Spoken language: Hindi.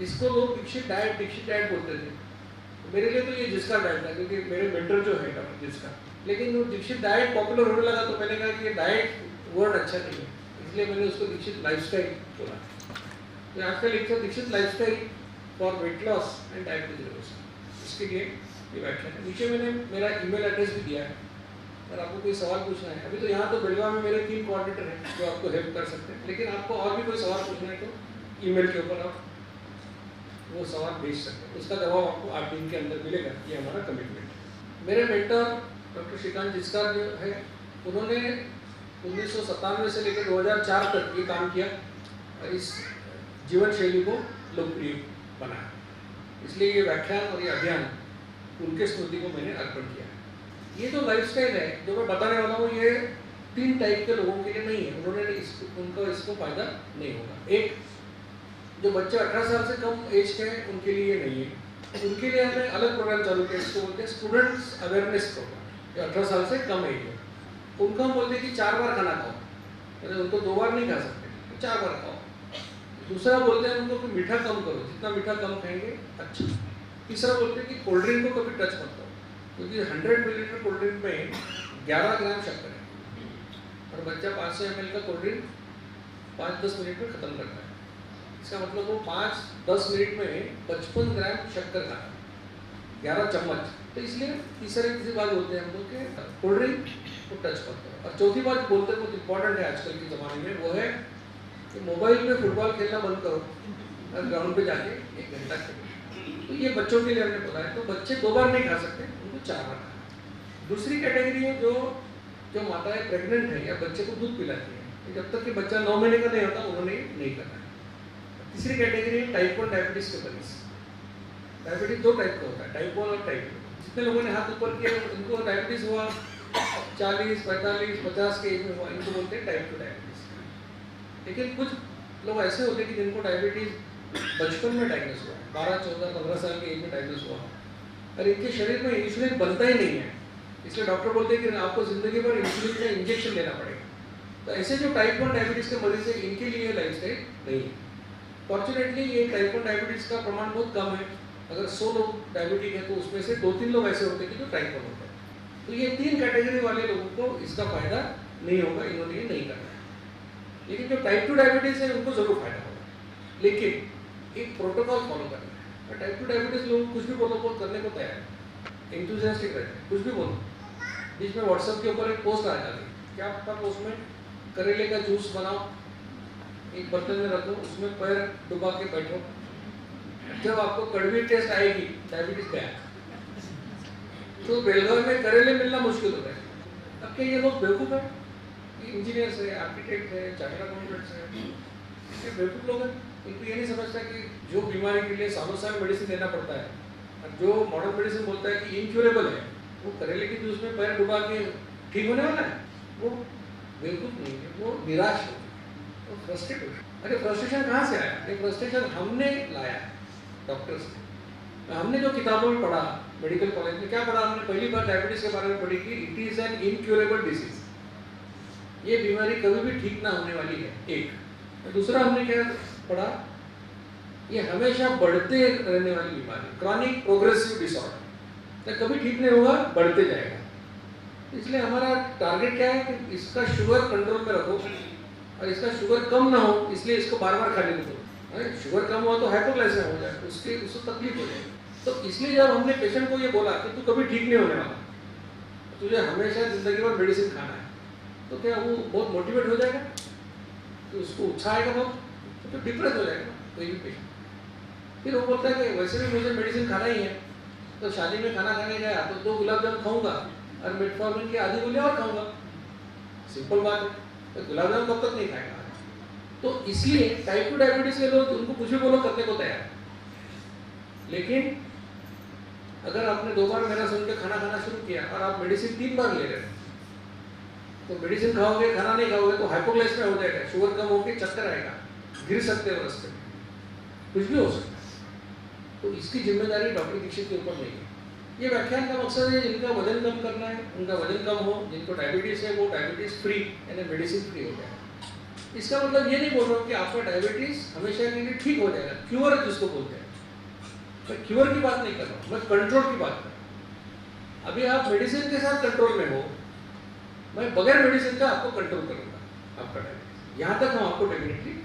इसको लोग दीक्षित डाइट बोलते थे। मेरे लिए तो ये जिसका डाइट था, क्योंकि मेरे मेंटर जो है डॉक्टर जिसका, लेकिन वो दीक्षित डाइट पॉपुलर होने लगा तो मैंने कहा कि ये डाइट वर्ड अच्छा नहीं है, इसलिए मैंने उसको दीक्षित लाइफस्टाइल बोला। तो आजकल लिखा Dikshit lifestyle for weight loss and diabetes, इसके लिए ये व्याख्यान है। नीचे मैंने मेरा ईमेल एड्रेस भी दिया है, अगर आपको कोई सवाल पूछना है। अभी तो यहाँ तो बेलगाम में मेरे 3 कोऑर्डिनेटर हैं जो आपको हेल्प कर सकते हैं, लेकिन आपको और भी कोई सवाल पूछना है तो ईमेल के ऊपर आप वो सवाल भेज सकते हैं, उसका जवाब आपको 8 दिन के अंदर मिलेगा। ये हमारा कमिटमेंट है। मेरे मेंटर डॉक्टर श्रीकांत जिस्कार जो है, उन्होंने 1997 से लेकर 2004 तक ये काम किया और इस जीवन शैली को लोकप्रिय बनाया, इसलिए ये व्याख्यान और ये अभियान उनके स्मृति को मैंने अर्पण किया है। ये जो लाइफस्टाइल है जो मैं बताने वाला हूँ, ये 3 टाइप के लोगों के लिए नहीं है, उन्होंने उनको इसको फायदा नहीं होगा। एक, जो बच्चे 18 साल से कम एज के हैं उनके लिए नहीं है, उनके लिए हमने अलग प्रोग्राम चालू किया, इसको बोलते हैं स्टूडेंट्स अवेयरनेस प्रोग्राम। जो 18 साल से कम एज है उनको हम बोलते हैं कि 4 बार खाना खाओ, मतलब उनको 2 बार नहीं खा सकते, 4 बार खाओ। दूसरा बोलते हैं उनको कि मीठा कम करो, जितना मीठा कम खाएंगे अच्छा। तीसरा बोलते हैं कि कोल्ड ड्रिंक को कभी टच मत करो, क्योंकि 100 मिलीलीटर कोल्ड ड्रिंक में 11 ग्राम शक्कर है और बच्चा 500 ml का कोल्ड ड्रिंक 5-10 मिनट में खत्म करता है। इसका मतलब वो 5-10 मिनट में 55 ग्राम शक्कर खाता है, 11 चम्मच। तो इसलिए तीसरी बात बोलते हैं हम लोग कि कोल्ड ड्रिंक को टच मत करो। और चौथी बात बोलते हैं बहुत इंपॉर्टेंट है आजकल के ज़माने में, वो है कि मोबाइल में फुटबॉल खेलना बंद करो और ग्राउंड पे जाके 1 घंटा खेलो। तो ये बच्चों के लिए हमने बताया, तो बच्चे 2 बार नहीं खा सकते, उनको 4 बार खाना। दूसरी कैटेगरी है जो माताएं प्रेग्नेंट है या बच्चे को दूध पिलाती है, जब तक कि बच्चा 9 महीने का नहीं होता उन्होंने नहीं करना है। तीसरी कैटेगरी है टाइप 1 डायबिटीज के मरीज। डायबिटीज 2 टाइप का होता है, टाइप 1 और टाइप 2। जितने लोगों ने हाथ ऊपर किया उनको डायबिटीज हुआ 40, 45, 50 के एज में हुआ, इनको बोलते हैं टाइप 2 डायबिटीज। लेकिन कुछ लोग ऐसे होते हैं कि जिनको डायबिटीज बचपन में डायग्नोस हुआ, 12, 14, 15 साल के एज में डायग्नोस हुआ और इनके शरीर में इंसुलिन बनता ही नहीं है, इसलिए डॉक्टर बोलते हैं कि आपको जिंदगी भर इंसुलिन का इंजेक्शन लेना पड़ेगा। तो ऐसे जो टाइप 1 डायबिटीज के मरीज है, इनके लिए लाइफस्टाइल नहीं है। फॉर्चुनेटली ये टाइप 1 डायबिटीज का प्रमाण बहुत कम है। अगर 100 लोग डायबिटिक है तो उसमें से 2-3 लोग ऐसे होते हैं कि जो टाइप 1 होते हैं। तो ये 3 कैटेगरी वाले लोगों को इसका फायदा नहीं होगा, इन्होंने ये नहीं करना है। लेकिन जो टाइप 2 डायबिटीज है उनको जरूर फायदा होगा, लेकिन एक प्रोटोकॉल फॉलो करना है। और टाइप 2 डायबिटीज लोग कुछ भी बोलो करने को तैयार है, एंथुसियास्टिक रहते हैं, कुछ भी बोलो। बीच में व्हाट्सएप के ऊपर एक पोस्ट आ जाती है, क्या था पोस्ट में, करेले का जूस बनाओ, एक बर्तन में रखो, उसमें पैर डुबा के बैठो, जब आपको कड़वी टेस्ट आएगी डायबिटीज गया। तो बेलगाम में करेले मिलना मुश्किल होता है। अब क्या ये लोग बेवकूफ़ है? इंजीनियर्स है, आर्किटेक्ट है, चार्टर्ड अकाउंटेंट्स है, ये बेवकूफ़ लोग हैं। इनको ये नहीं समझता कि जो बीमारी के लिए सालों साल मेडिसिन लेना पड़ता है और जो मॉडर्न मेडिसिन बोलता है कि इनक्यूरेबल है, वो करेले के जूस में पैर डुबा के ठीक होने वाला है, वो बेवकूफ़ नहीं है, वो निराश है, वो फ्रस्ट्रेट हो। अरे फ्रस्ट्रेशन कहाँ से आया? ये फ्रस्ट्रेशन हमने लाया है डॉक्टर्स ने। हमने जो किताबों में पढ़ा, मेडिकल कॉलेज में क्या पढ़ा हमने, पहली बार डायबिटीज के बारे में पढ़ी कि it is an incurable disease, ये बीमारी कभी भी ठीक ना होने वाली है, एक। दूसरा हमने क्या पढ़ा, ये हमेशा बढ़ते रहने वाली बीमारी, क्रॉनिक प्रोग्रेसिव डिसऑर्डर, तो कभी ठीक नहीं होगा, बढ़ते जाएगा। इसलिए हमारा टारगेट क्या है कि इसका शुगर कंट्रोल में रखो और इसका शुगर कम ना हो, इसलिए इसको बार बार खाने दो। शुगर कम हुआ तो हाइपोग्लाइसेमिया हो जाए, उसको तकलीफ हो जाएगी। तो इसलिए जब हमने पेशेंट को ये बोला कि तू कभी ठीक नहीं होने वाला, तुझे हमेशा जिंदगी भर मेडिसिन खाना है, तो क्या वो बहुत मोटिवेट हो जाएगा, तो उसको उत्साह आएगा बहुत, तो डिप्रेस हो जाएगा कोई भी पेशेंट। फिर वो बोलता है कि वैसे भी मुझे मेडिसिन खाना ही है, तो शादी में खाना खाने गया तो 2 गुलाब जामुन खाऊंगा और मेटफॉर्मिन की आधी गोली और खाऊंगा, सिंपल बात है। तो गुलाब जामुन कब तक नहीं खाएगा? तो इसलिए टाइप 2 डायबिटीज के लोग उनको कुछ भी बोलो करने को तैयार है। लेकिन अगर आपने 2 बार मेरा सुन के खाना खाना शुरू किया और आप मेडिसिन 3 बार ले रहे हैं, तो मेडिसिन खाओगे, खाना नहीं खाओगे तो हाइपोग्लाइसेमिया हो जाएगा, शुगर कम होकर चक्कर आएगा, गिर सकते हो रास्ते में, कुछ भी हो सकता है। तो इसकी जिम्मेदारी डॉक्टर दीक्षित के ऊपर नहीं है। ये व्याख्यान का मकसद है जिनका वजन कम करना है, उनका वजन कम हो, जिनको डायबिटीज है वो डायबिटीज फ्री यानी मेडिसिन फ्री हो जाए। इसका मतलब ये नहीं बोल रहा हूँ कि आपका डायबिटीज हमेशा के लिए ठीक हो जाएगा, क्यूअर जिसको बोलते हैं, मैं क्यूअर की बात नहीं कर रहा हूँ, मैं कंट्रोल की बात कर रहा हूँ। अभी आप मेडिसिन के साथ कंट्रोल में हो, मैं बगैर मेडिसिन का आपको कंट्रोल करूंगा आपका डायबिटीज, यहाँ तक हम आपको डेफिनेटली